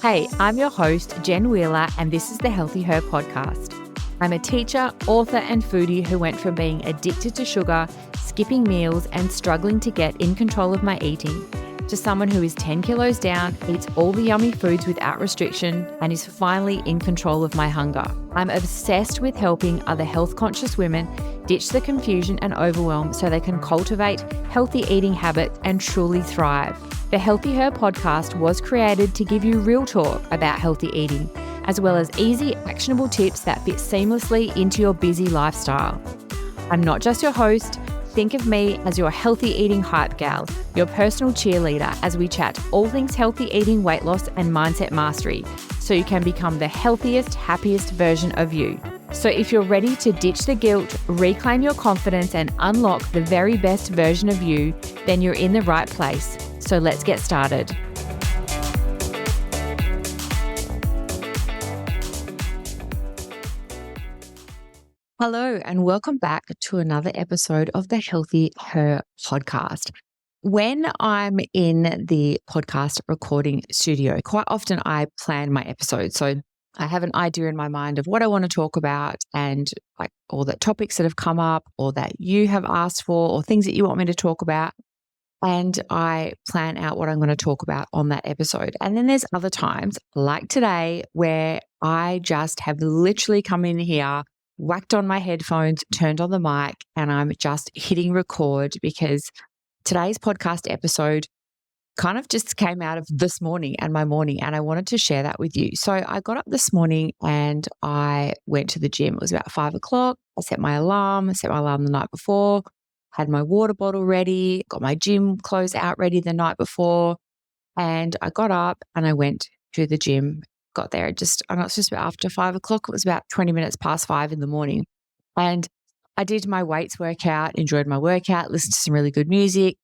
Hey, I'm your host, Jen Wheeler, and this is the Healthy Her podcast. I'm a teacher, author, and foodie who went from being addicted to sugar, skipping meals, and struggling to get in control of my eating, to someone who is 10 kilos down, eats all the yummy foods without restriction, and is finally in control of my hunger. I'm obsessed with helping other health-conscious women ditch the confusion and overwhelm so they can cultivate healthy eating habits and truly thrive. The Healthy Her podcast was created to give you real talk about healthy eating, as well as easy, actionable tips that fit seamlessly into your busy lifestyle. I'm not just your host. Think of me as your healthy eating hype gal, your personal cheerleader as we chat all things healthy eating, weight loss, and mindset mastery, so you can become the healthiest, happiest version of you. So if you're ready to ditch the guilt, reclaim your confidence, and unlock the very best version of you, then you're in the right place. So let's get started. Hello, and welcome back to another episode of the Healthy Her podcast. When I'm in the podcast recording studio, quite often I plan my episodes. So I have an idea in my mind of what I want to talk about and like all the topics that have come up or that you have asked for or things that you want me to talk about. And I plan out what I'm going to talk about on that episode. And then there's other times like today where I just have literally come in here, whacked on my headphones, turned on the mic, and I'm just hitting record because today's podcast episode kind of just came out of this morning and my morning, and I wanted to share that with you. So I got up this morning and I went to the gym. It was about 5 o'clock. I set my alarm the night before, had my water bottle ready, got my gym clothes out ready the night before, and I got up and I went to the gym. Got there I know it's just about after 5 o'clock. It was about 20 minutes past 5 in the morning. And I did my weights workout, enjoyed my workout, listened to some really good music,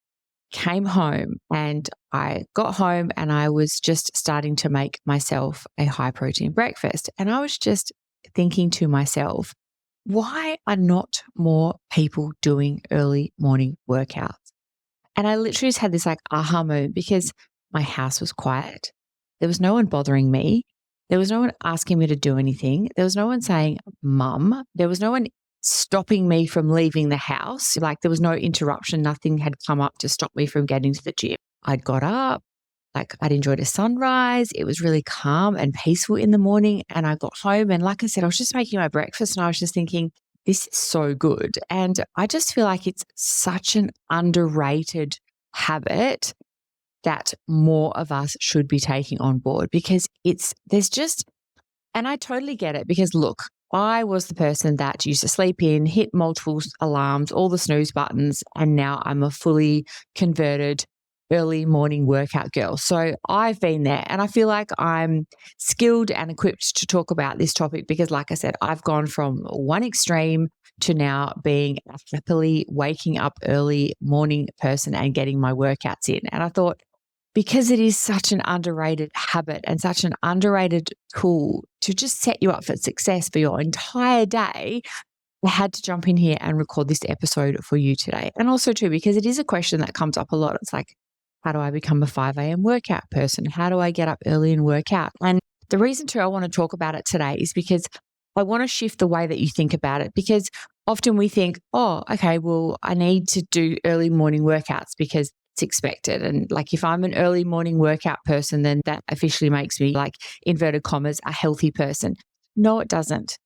came home, and I got home and I was just starting to make myself a high protein breakfast. And I was just thinking to myself, why are not more people doing early morning workouts? And I literally just had this like aha moment because my house was quiet. There was no one bothering me. There was no one asking me to do anything. There was no one saying, Mum. There was no one stopping me from leaving the house. Like there was no interruption. Nothing had come up to stop me from getting to the gym. I'd got up, I'd enjoyed a sunrise. It was really calm and peaceful in the morning. And I got home and like I said, I was just making my breakfast and I was just thinking, this is so good. And I just feel like it's such an underrated habit that more of us should be taking on board because and I totally get it because look, I was the person that used to sleep in, hit multiple alarms, all the snooze buttons, and now I'm a fully converted early morning workout girl. So I've been there and I feel like I'm skilled and equipped to talk about this topic because like I said, I've gone from one extreme to now being a happily waking up early morning person and getting my workouts in. And I thought, because it is such an underrated habit and such an underrated tool to just set you up for success for your entire day, I had to jump in here and record this episode for you today. And also too, because it is a question that comes up a lot. It's like, how do I become a 5 a.m. workout person? How do I get up early and work out? And the reason too I want to talk about it today is because I want to shift the way that you think about it because often we think, oh, okay, well, I need to do early morning workouts because it's expected. And like if I'm an early morning workout person, then that officially makes me like inverted commas, a healthy person. No, it doesn't.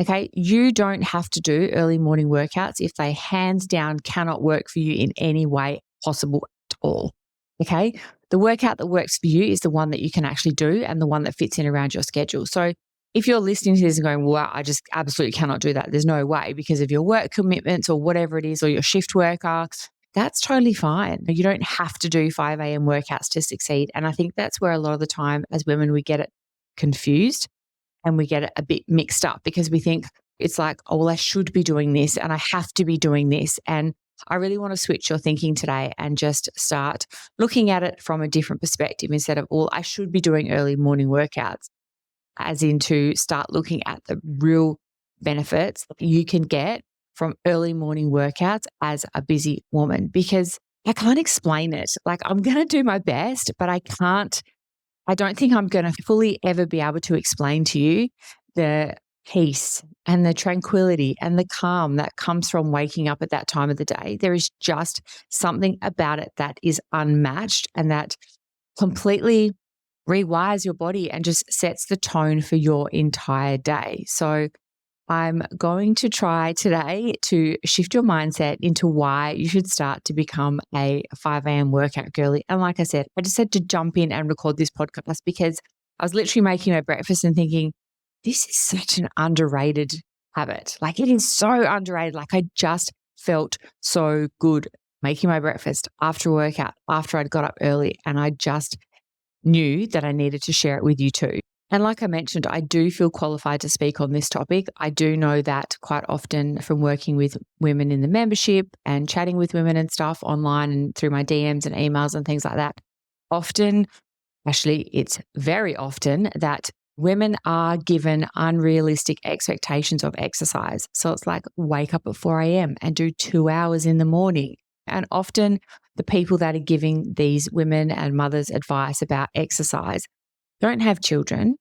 Okay. You don't have to do early morning workouts if they hands down cannot work for you in any way possible at all. Okay. The workout that works for you is the one that you can actually do and the one that fits in around your schedule. So if you're listening to this and going, wow, I just absolutely cannot do that. There's no way because of your work commitments or whatever it is, or your shift worker, that's totally fine. You don't have to do 5 a.m. workouts to succeed. And I think that's where a lot of the time as women, we get it confused and we get it a bit mixed up because we think it's like, oh, well, I should be doing this and I have to be doing this. And I really want to switch your thinking today and just start looking at it from a different perspective instead of, well, I should be doing early morning workouts, as in to start looking at the real benefits that you can get from early morning workouts as a busy woman because I can't explain it. Like I'm going to do my best, but I can't I don't think I'm going to fully ever be able to explain to you the peace and the tranquility and the calm that comes from waking up at that time of the day. There is just something about it that is unmatched and that completely rewires your body and just sets the tone for your entire day. So I'm going to try today to shift your mindset into why you should start to become a 5 a.m. workout girly. And like I said, I just had to jump in and record this podcast because I was literally making my breakfast and thinking, this is such an underrated habit. Like it is so underrated. Like I just felt so good making my breakfast after a workout, after I'd got up early, and I just knew that I needed to share it with you too. And like I mentioned, I do feel qualified to speak on this topic. I do know that quite often from working with women in the membership and chatting with women and stuff online and through my DMs and emails and things like that, often, actually, it's very often that women are given unrealistic expectations of exercise. So it's like wake up at 4 a.m. and do 2 hours in the morning. And often the people that are giving these women and mothers advice about exercise don't have children.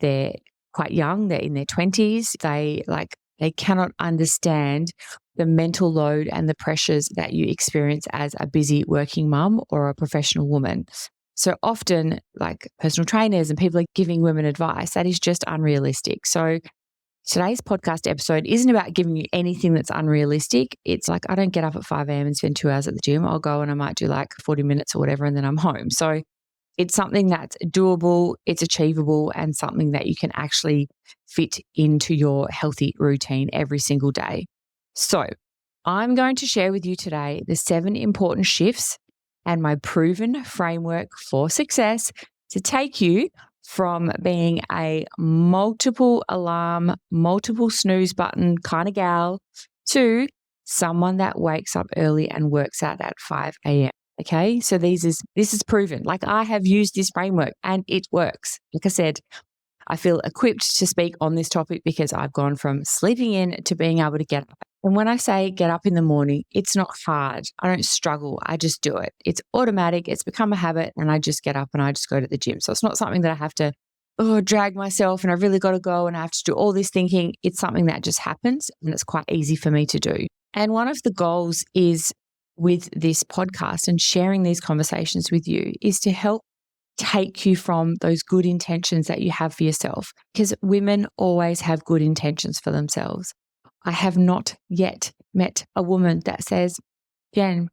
They're quite young. They're in their 20s. They cannot understand the mental load and the pressures that you experience as a busy working mum or a professional woman. So often, like personal trainers and people are giving women advice that is just unrealistic. So today's podcast episode isn't about giving you anything that's unrealistic. It's like, I don't get up at 5 a.m. and spend 2 hours at the gym. I'll go and I might do like 40 minutes or whatever, and then I'm home. So it's something that's doable, it's achievable, and something that you can actually fit into your healthy routine every single day. So I'm going to share with you today the 7 important shifts and my proven framework for success to take you from being a multiple alarm, multiple snooze button kind of gal to someone that wakes up early and works out at 5 a.m. Okay, so this is proven. Like I have used this framework and it works. Like I said, I feel equipped to speak on this topic because I've gone from sleeping in to being able to get up. And when I say get up in the morning, it's not hard. I don't struggle. I just do it. It's automatic. It's become a habit and I just get up and I just go to the gym. So it's not something that I have to drag myself and I've really got to go and I have to do all this thinking. It's something that just happens and it's quite easy for me to do. And one of the goals is with this podcast and sharing these conversations with you is to help take you from those good intentions that you have for yourself, because women always have good intentions for themselves. I have not yet met a woman that says, Jen,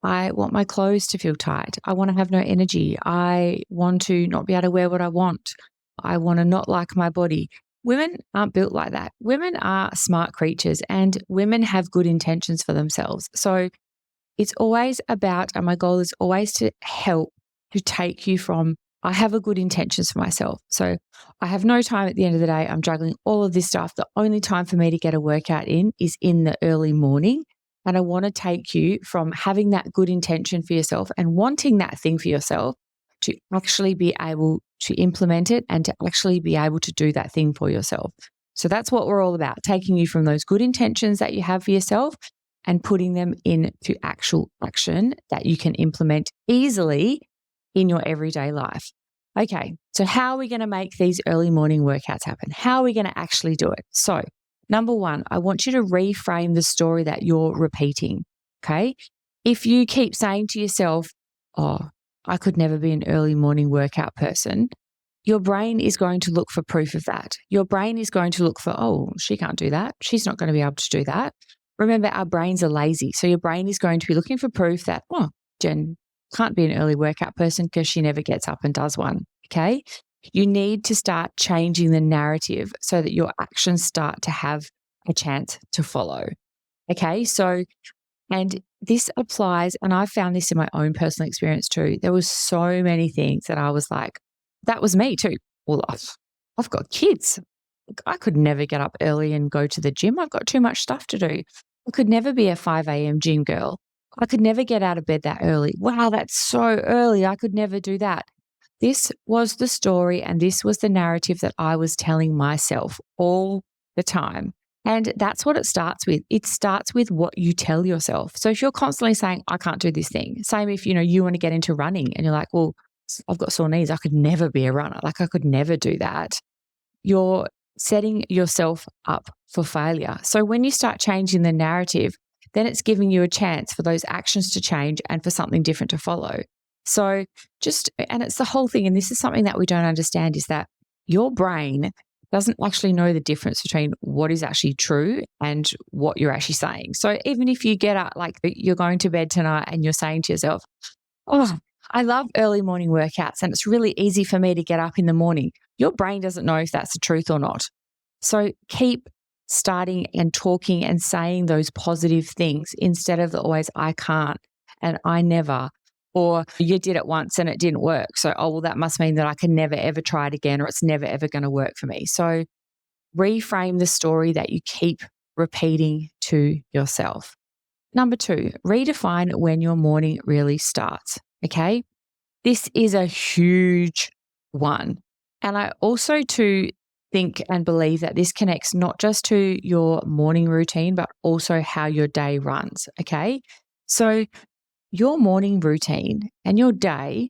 I want my clothes to feel tight. I want to have no energy. I want to not be able to wear what I want. I want to not like my body. Women aren't built like that. Women are smart creatures and women have good intentions for themselves. So it's always about, and my goal is always to help to take you from, I have a good intentions for myself. So I have no time at the end of the day. I'm juggling all of this stuff. The only time for me to get a workout in is in the early morning. And I want to take you from having that good intention for yourself and wanting that thing for yourself to actually be able to implement it and to actually be able to do that thing for yourself. So that's what we're all about, taking you from those good intentions that you have for yourself and putting them into actual action that you can implement easily in your everyday life. Okay, so how are we going to make these early morning workouts happen? How are we going to actually do it? So, number one, I want you to reframe the story that you're repeating, okay? If you keep saying to yourself, oh, I could never be an early morning workout person, your brain is going to look for proof of that. Your brain is going to look for, oh, she can't do that. She's not going to be able to do that. Remember, our brains are lazy. So your brain is going to be looking for proof that, oh, Jen can't be an early workout person because she never gets up and does one. Okay. You need to start changing the narrative so that your actions start to have a chance to follow. Okay. So, and this applies, and I found this in my own personal experience too. There was so many things that I was like, that was me too. Well, I've got kids. I could never get up early and go to the gym. I've got too much stuff to do. I could never be a 5 a.m. gym girl. I could never get out of bed that early. Wow, that's so early. I could never do that. This was the story and this was the narrative that I was telling myself all the time. And that's what it starts with. It starts with what you tell yourself. So if you're constantly saying, I can't do this thing, same if, you want to get into running and you're like, well, I've got sore knees. I could never be a runner. Like I could never do that. You're setting yourself up for failure. So when you start changing the narrative, then it's giving you a chance for those actions to change and for something different to follow. So and it's the whole thing. And this is something that we don't understand, is that your brain doesn't actually know the difference between what is actually true and what you're actually saying. So even if you get up, like you're going to bed tonight and you're saying to yourself, oh, I love early morning workouts and it's really easy for me to get up in the morning. Your brain doesn't know if that's the truth or not. So keep starting and talking and saying those positive things instead of always, I can't and I never, or you did it once and it didn't work. So, oh, well, that must mean that I can never, ever try it again, or it's never, ever going to work for me. So reframe the story that you keep repeating to yourself. Number 2, redefine when your morning really starts. Okay. This is a huge one. And I also think and believe that this connects not just to your morning routine, but also how your day runs. Okay. So your morning routine and your day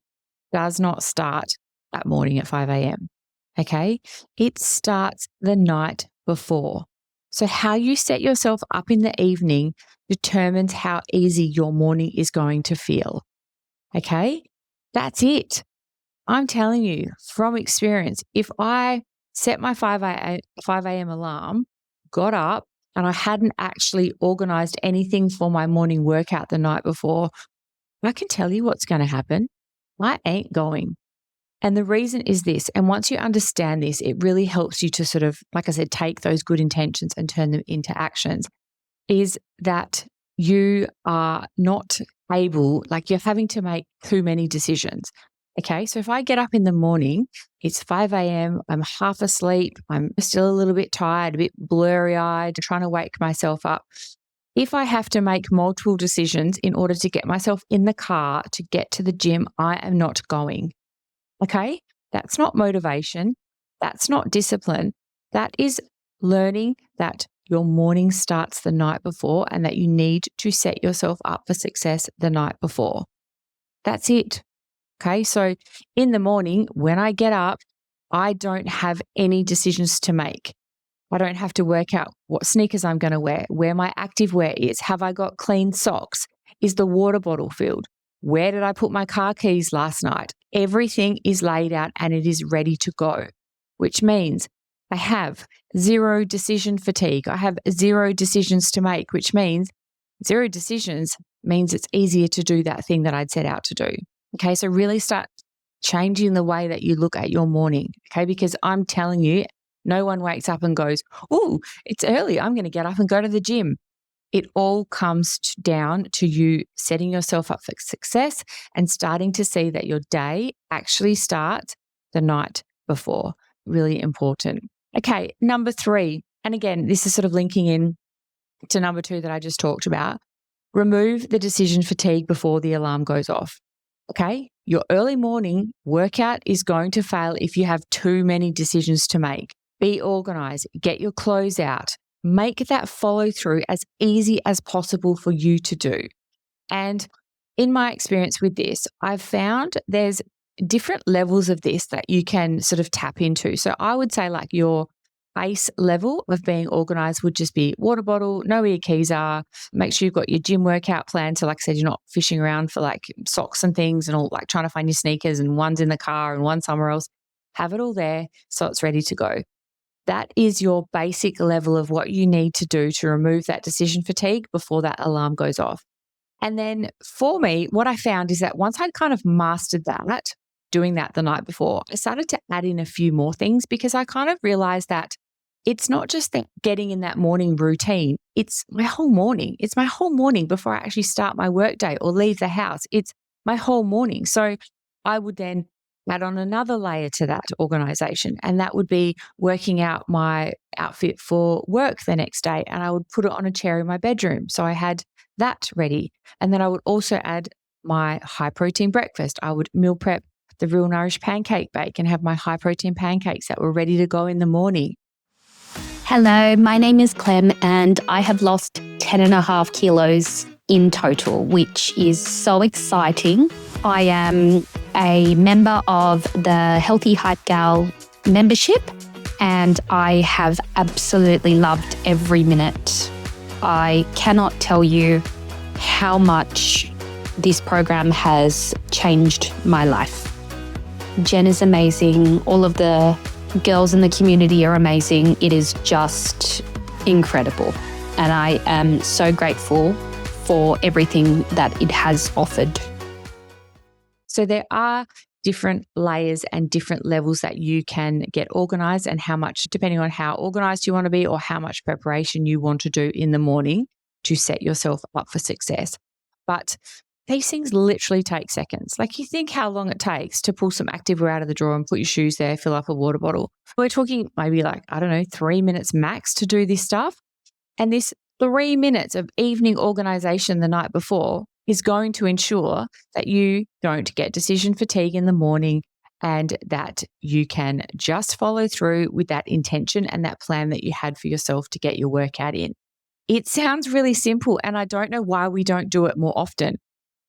does not start that morning at 5 a.m. Okay. It starts the night before. So how you set yourself up in the evening determines how easy your morning is going to feel. Okay. That's it. I'm telling you from experience, if I set my 5 a.m. alarm, got up, and I hadn't actually organized anything for my morning workout the night before, I can tell you what's going to happen. I ain't going. And the reason is this. And once you understand this, it really helps you to sort of, like I said, take those good intentions and turn them into actions, is that you are not able, like you're having to make too many decisions. Okay, so if I get up in the morning, it's 5 a.m., I'm half asleep, I'm still a little bit tired, a bit blurry-eyed, trying to wake myself up. If I have to make multiple decisions in order to get myself in the car to get to the gym, I am not going. Okay, that's not motivation. That's not discipline. That is learning that your morning starts the night before and that you need to set yourself up for success the night before. That's it. Okay, so in the morning, when I get up, I don't have any decisions to make. I don't have to work out what sneakers I'm going to wear, where my active wear is. Have I got clean socks? Is the water bottle filled? Where did I put my car keys last night? Everything is laid out and it is ready to go, which means I have zero decision fatigue. I have zero decisions to make, which means zero decisions means it's easier to do that thing that I'd set out to do. Okay, so really start changing the way that you look at your morning, okay? Because I'm telling you, no one wakes up and goes, oh, it's early, I'm going to get up and go to the gym. It all comes down to you setting yourself up for success and starting to see that your day actually starts the night before. Really important. Okay, number 3, and again, this is sort of linking in to number 2 that I just talked about. Remove the decision fatigue before the alarm goes off. Okay, your early morning workout is going to fail if you have too many decisions to make. Be organized, get your clothes out, make that follow through as easy as possible for you to do. And in my experience with this, I've found there's different levels of this that you can sort of tap into. So I would say like your base level of being organized would just be water bottle, know where your keys are, make sure you've got your gym workout plan. So like I said, you're not fishing around for like socks and things and all, like trying to find your sneakers and one's in the car and one somewhere else. Have it all there so it's ready to go. That is your basic level of what you need to do to remove that decision fatigue before that alarm goes off. And then for me, what I found is that once I'd kind of mastered that, doing that the night before, I started to add in a few more things because I kind of realized that it's not just that getting in that morning routine, it's my whole morning. It's my whole morning before I actually start my workday or leave the house. It's my whole morning. So I would then add on another layer to that organization, and that would be working out my outfit for work the next day. And I would put it on a chair in my bedroom. So I had that ready. And then I would also add my high protein breakfast. I would meal prep the Real Nourish pancake bake and have my high protein pancakes that were ready to go in the morning. Hello, my name is Clem and I have lost 10.5 kilos in total, which is so exciting. I am a member of the Healthy Hype Gal membership, and I have absolutely loved every minute. I cannot tell you how much this program has changed my life. Jen is amazing. All of the girls in the community are amazing. It is just incredible. And I am so grateful for everything that it has offered. So there are different layers and different levels that you can get organized, and how much, depending on how organized you want to be or how much preparation you want to do in the morning to set yourself up for success. But these things literally take seconds. Like, you think how long it takes to pull some activewear out of the drawer and put your shoes there, fill up a water bottle. We're talking maybe 3 minutes max to do this stuff. And this 3 minutes of evening organization the night before is going to ensure that you don't get decision fatigue in the morning, and that you can just follow through with that intention and that plan that you had for yourself to get your workout in. It sounds really simple, and I don't know why we don't do it more often.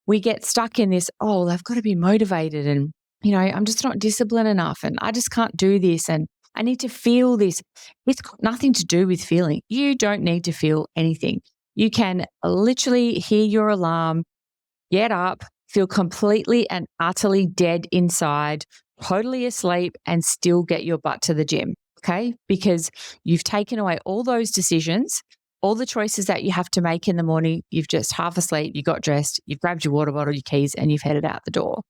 We get stuck in this, I've got to be motivated, and, I'm just not disciplined enough, and I just can't do this, and I need to feel this. It's got nothing to do with feeling. You don't need to feel anything. You can literally hear your alarm, get up, feel completely and utterly dead inside, totally asleep, and still get your butt to the gym, okay? Because you've taken away all those decisions, all the choices that you have to make in the morning. You've just half asleep, you got dressed, you've grabbed your water bottle, your keys, and you've headed out the door.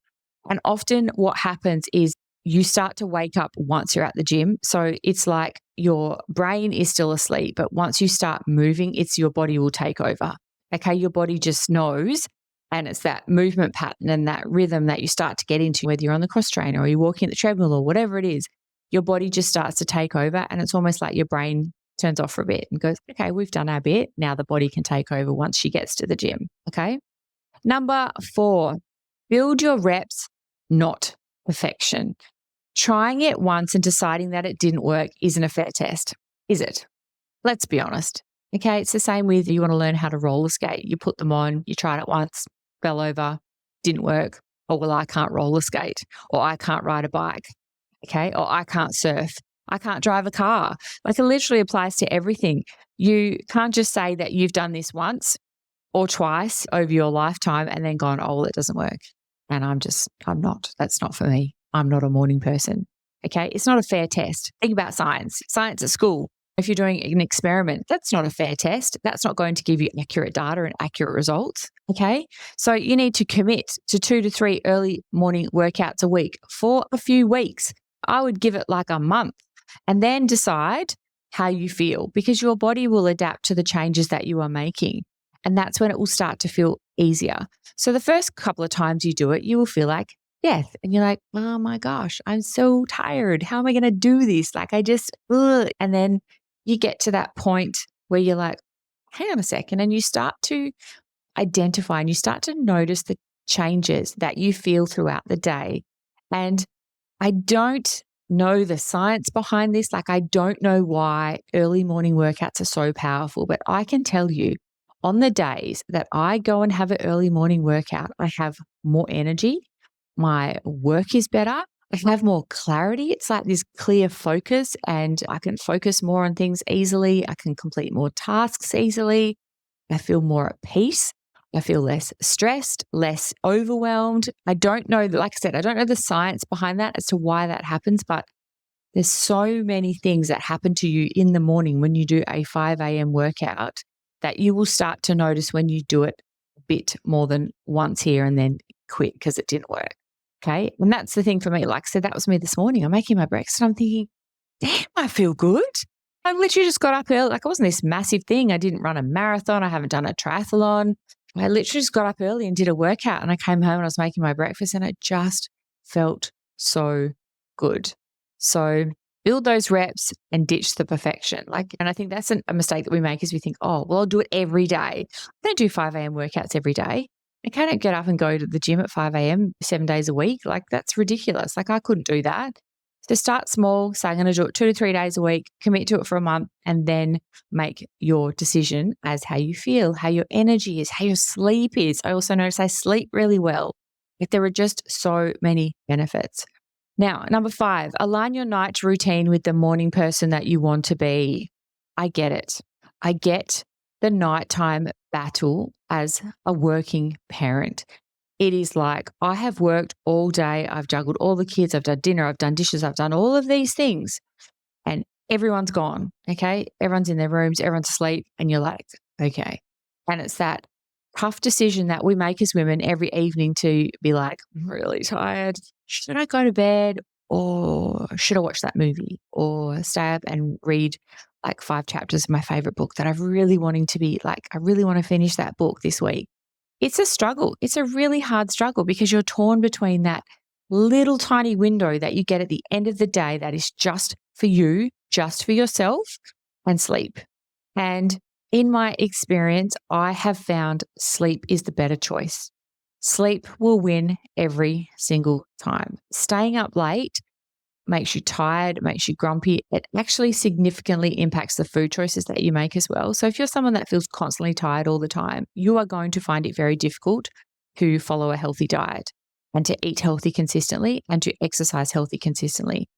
And often what happens is you start to wake up once you're at the gym. So it's like your brain is still asleep, but once you start moving, it's your body will take over. Okay, your body just knows, and it's that movement pattern and that rhythm that you start to get into, whether you're on the cross trainer or you're walking at the treadmill or whatever it is, your body just starts to take over, and it's almost like your brain turns off for a bit and goes, okay, we've done our bit. Now the body can take over once she gets to the gym. Okay. Number 4, build your reps, not perfection. Trying it once and deciding that it didn't work isn't a fair test, is it? Let's be honest. Okay, it's the same with you want to learn how to roller skate. You put them on, you tried it once, fell over, didn't work. Oh, well, I can't roller skate, or I can't ride a bike. Okay, or I can't surf. I can't drive a car. Like, it literally applies to everything. You can't just say that you've done this once or twice over your lifetime and then gone, oh, well, it doesn't work. And that's not for me. I'm not a morning person. Okay. It's not a fair test. Think about science at school. If you're doing an experiment, that's not a fair test. That's not going to give you accurate data and accurate results. Okay. So you need to commit to 2 to 3 early morning workouts a week for a few weeks. I would give it like a month, and then decide how you feel, because your body will adapt to the changes that you are making. And that's when it will start to feel easier. So the first couple of times you do it, you will feel like death. And you're like, oh my gosh, I'm so tired. How am I going to do this? Like, and then you get to that point where you're like, hang on a second. And you start to identify and you start to notice the changes that you feel throughout the day. And I don't know the science behind this. Like, I don't know why early morning workouts are so powerful, but I can tell you, on the days that I go and have an early morning workout, I have more energy. My work is better. I have more clarity. It's like this clear focus, and I can focus more on things easily. I can complete more tasks easily. I feel more at peace. I feel less stressed, less overwhelmed. I don't know, like I said, I don't know the science behind that as to why that happens, but there's so many things that happen to you in the morning when you do a 5 a.m. workout that you will start to notice when you do it a bit more than once here and then quit because it didn't work. Okay. And that's the thing for me. Like I said, that was me this morning. I'm making my breakfast and I'm thinking, damn, I feel good. I literally just got up early. Like, it wasn't this massive thing. I didn't run a marathon. I haven't done a triathlon. I literally just got up early and did a workout, and I came home and I was making my breakfast, and it just felt so good. So build those reps and ditch the perfection. And I think that's a mistake that we make, is we think, oh, well, I'll do it every day. I don't do 5 a.m. workouts every day. I can't get up and go to the gym at 5 a.m. 7 days a week. Like, that's ridiculous. Like, I couldn't do that. So start small. Say, I'm going to do it 2 to 3 days a week, commit to it for a month, and then make your decision as how you feel, how your energy is, how your sleep is. I also notice I sleep really well. Like there are just so many benefits. Now, number 5, align your night routine with the morning person that you want to be. I get it. I get the nighttime battle as a working parent. It is like I have worked all day. I've juggled all the kids. I've done dinner. I've done dishes. I've done all of these things and everyone's gone. Okay. Everyone's in their rooms. Everyone's asleep. And you're like, okay. And it's that tough decision that we make as women every evening to be like, I'm really tired. Should I go to bed or should I watch that movie or stay up and read like 5 chapters of my favorite book that I've really wanting to be like, I really want to finish that book this week. It's a struggle. It's a really hard struggle because you're torn between that little tiny window that you get at the end of the day that is just for you, just for yourself, and sleep. And in my experience, I have found sleep is the better choice. Sleep will win every single time. Staying up late makes you tired, makes you grumpy. It actually significantly impacts the food choices that you make as well. So if you're someone that feels constantly tired all the time, you are going to find it very difficult to follow a healthy diet and to eat healthy consistently and to exercise healthy consistently.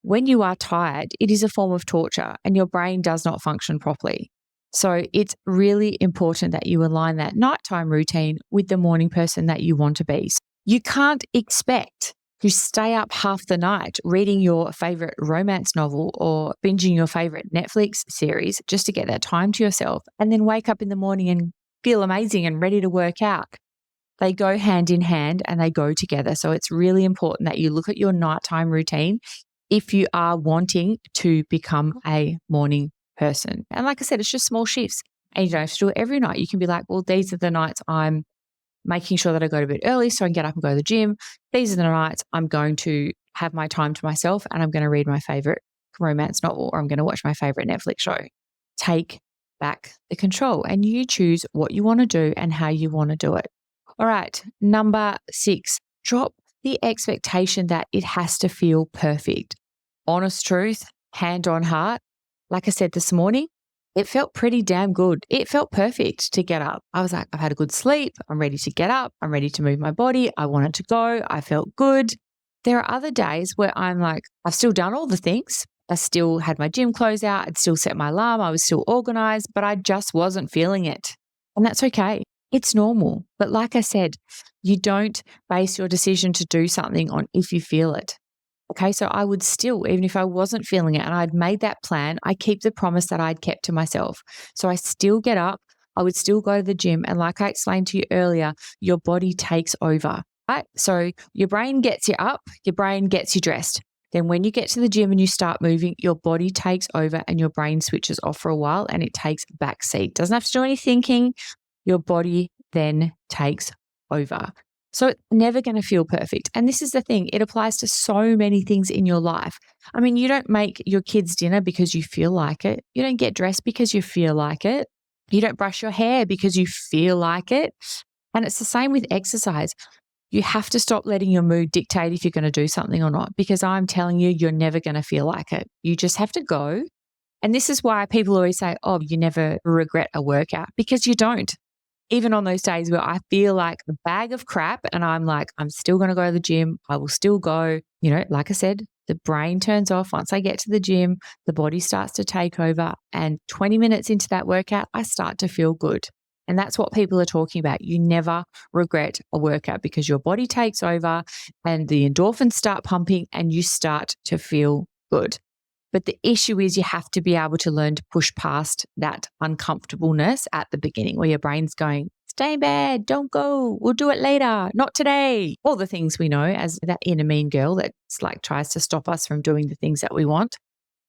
When you are tired, it is a form of torture and your brain does not function properly. So it's really important that you align that nighttime routine with the morning person that you want to be. You can't expect to stay up half the night reading your favorite romance novel or binging your favorite Netflix series just to get that time to yourself and then wake up in the morning and feel amazing and ready to work out. They go hand in hand and they go together. So it's really important that you look at your nighttime routine if you are wanting to become a morning person. And like I said, it's just small shifts and you don't have to do it every night. You can be like, well, these are the nights I'm making sure that I go to bed early so I can get up and go to the gym. These are the nights I'm going to have my time to myself and I'm going to read my favorite romance novel or I'm going to watch my favorite Netflix show. Take back the control and you choose what you want to do and how you want to do it. All right, number 6, drop the expectation that it has to feel perfect. Honest truth, hand on heart. Like I said this morning, it felt pretty damn good. It felt perfect to get up. I was like, I've had a good sleep. I'm ready to get up. I'm ready to move my body. I wanted to go. I felt good. There are other days where I'm like, I've still done all the things. I still had my gym clothes out. I'd still set my alarm. I was still organized, but I just wasn't feeling it. And that's okay. It's normal. But like I said, you don't base your decision to do something on if you feel it. Okay, so I would still, even if I wasn't feeling it and I'd made that plan, I keep the promise that I'd kept to myself. So I still get up, I would still go to the gym. And like I explained to you earlier, your body takes over, right? So your brain gets you up, your brain gets you dressed. Then when you get to the gym and you start moving, your body takes over and your brain switches off for a while and it takes back seat. Doesn't have to do any thinking. Your body then takes over. So it's never going to feel perfect. And this is the thing, it applies to so many things in your life. I mean, you don't make your kids dinner because you feel like it. You don't get dressed because you feel like it. You don't brush your hair because you feel like it. And it's the same with exercise. You have to stop letting your mood dictate if you're going to do something or not, because I'm telling you, you're never going to feel like it. You just have to go. And this is why people always say, oh, you never regret a workout, because you don't. Even on those days where I feel like a bag of crap and I'm like, I'm still going to go to the gym. I will still go. You know, like I said, the brain turns off once I get to the gym, the body starts to take over. And 20 minutes into that workout, I start to feel good. And that's what people are talking about. You never regret a workout because your body takes over and the endorphins start pumping and you start to feel good. But the issue is you have to be able to learn to push past that uncomfortableness at the beginning where your brain's going, stay in bed, don't go, we'll do it later, not today. All the things we know as that inner mean girl that's like tries to stop us from doing the things that we want.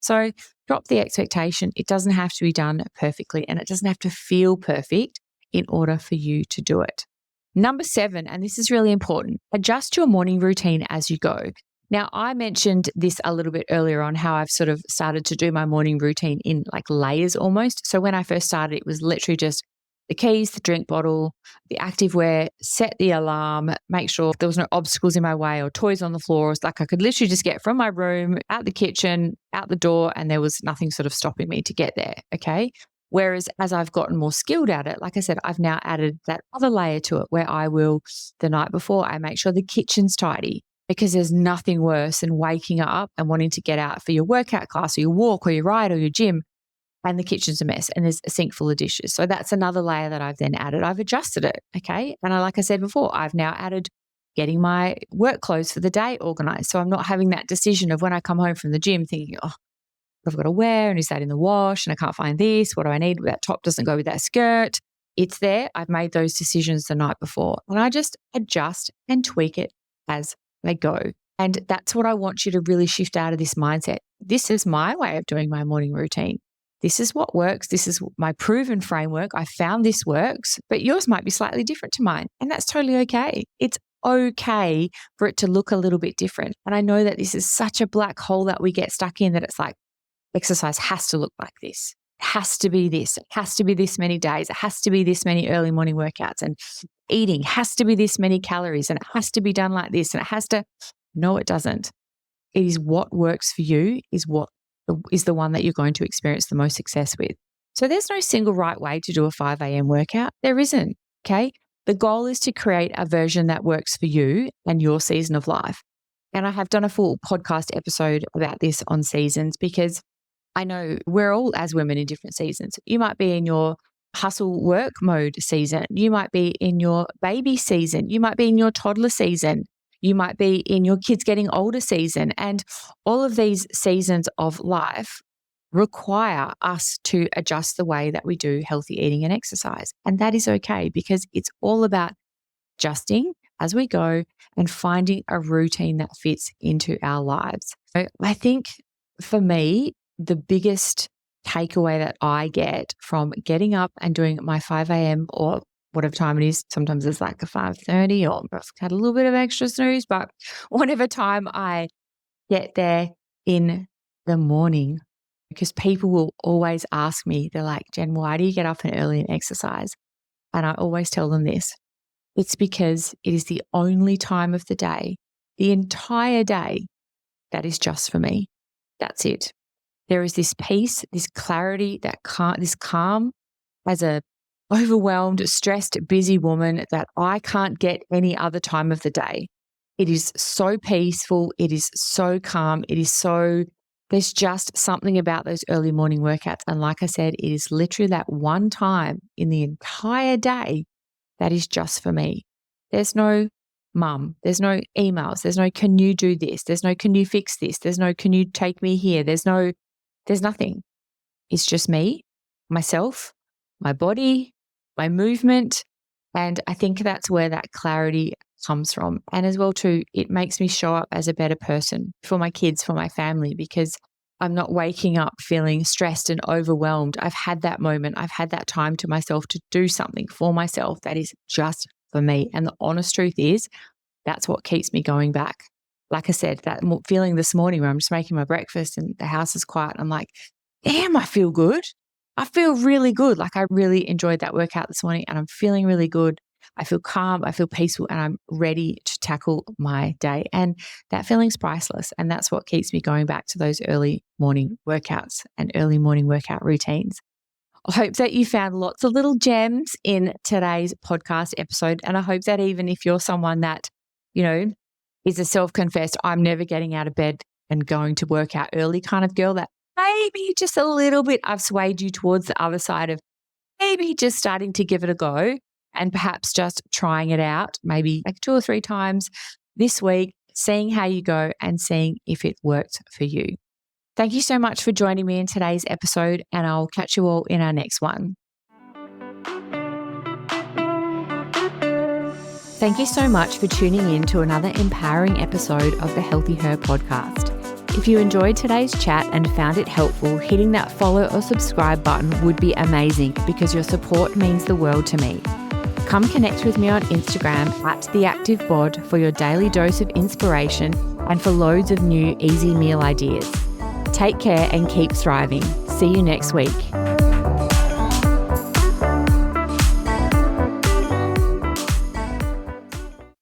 So drop the expectation. It doesn't have to be done perfectly and it doesn't have to feel perfect in order for you to do it. Number 7, and this is really important, adjust your morning routine as you go. Now, I mentioned this a little bit earlier on how I've sort of started to do my morning routine in like layers almost. So when I first started, it was literally just the keys, the drink bottle, the activewear, set the alarm, make sure there was no obstacles in my way or toys on the floor. It's like I could literally just get from my room, out the kitchen, out the door, and there was nothing sort of stopping me to get there. Okay. Whereas as I've gotten more skilled at it, like I said, I've now added that other layer to it where I will, the night before, I make sure the kitchen's tidy, because there's nothing worse than waking up and wanting to get out for your workout class or your walk or your ride or your gym, and the kitchen's a mess and there's a sink full of dishes. So that's another layer that I've then added. I've adjusted it, okay? And like I said before, I've now added getting my work clothes for the day organized. So I'm not having that decision of when I come home from the gym thinking, oh, I've got to wear, and is that in the wash, and I can't find this. What do I need? That top doesn't go with that skirt. It's there. I've made those decisions the night before, and I just adjust and tweak it as they go. And that's what I want you to really shift out of this mindset. This is my way of doing my morning routine. This is what works. This is my proven framework. I found this works, but yours might be slightly different to mine. And that's totally okay. It's okay for it to look a little bit different. And I know that this is such a black hole that we get stuck in, that it's like, exercise has to look like this. It has to be this. It has to be this many days. It has to be this many early morning workouts, and eating has to be this many calories, and it has to be done like this, and it has to. No, it doesn't. It is what works for you is the one that you're going to experience the most success with. So there's no single right way to do a 5 a.m. workout. There isn't, okay? The goal is to create a version that works for you and your season of life. And I have done a full podcast episode about this on seasons, because I know we're all, as women, in different seasons. You might be in your hustle work mode season. You might be in your baby season. You might be in your toddler season. You might be in your kids getting older season. And all of these seasons of life require us to adjust the way that we do healthy eating and exercise. And that is okay, because it's all about adjusting as we go and finding a routine that fits into our lives. So I think for me, the biggest takeaway that I get from getting up and doing my 5 a.m. or whatever time it is, sometimes it's like a 5:30, or I've had a little bit of extra snooze, but whatever time I get there in the morning, because people will always ask me, they're like, Jen, why do you get up and early and exercise? And I always tell them this. It's because it is the only time of the day, the entire day, that is just for me. That's it. There is this peace, this clarity, this calm as a overwhelmed, stressed, busy woman that I can't get any other time of the day. It is so peaceful. It is so calm. There's just something about those early morning workouts. And like I said, it is literally that one time in the entire day that is just for me. There's no mum. There's no emails. There's no, can you do this? There's no, can you fix this? There's no, can you take me here? There's nothing. It's just me, myself, my body, my movement. And I think that's where that clarity comes from. And as well too, it makes me show up as a better person for my kids, for my family, because I'm not waking up feeling stressed and overwhelmed. I've had that moment. I've had that time to myself to do something for myself that is just for me. And the honest truth is, that's what keeps me going back. Like I said, that feeling this morning where I'm just making my breakfast and the house is quiet. I'm like, damn, I feel good. I feel really good. Like I really enjoyed that workout this morning and I'm feeling really good. I feel calm, I feel peaceful, and I'm ready to tackle my day. And that feeling's priceless. And that's what keeps me going back to those early morning workouts and early morning workout routines. I hope that you found lots of little gems in today's podcast episode. And I hope that even if you're someone that, is a self-confessed, I'm never getting out of bed and going to work out early kind of girl, that maybe just a little bit I've swayed you towards the other side of maybe just starting to give it a go and perhaps just trying it out maybe like 2 or 3 times this week, seeing how you go and seeing if it worked for you. Thank you so much for joining me in today's episode, and I'll catch you all in our next one. Thank you so much for tuning in to another empowering episode of the Healthy Her podcast. If you enjoyed today's chat and found it helpful, hitting that follow or subscribe button would be amazing, because your support means the world to me. Come connect with me on Instagram @theactivebod for your daily dose of inspiration and for loads of new easy meal ideas. Take care and keep thriving. See you next week.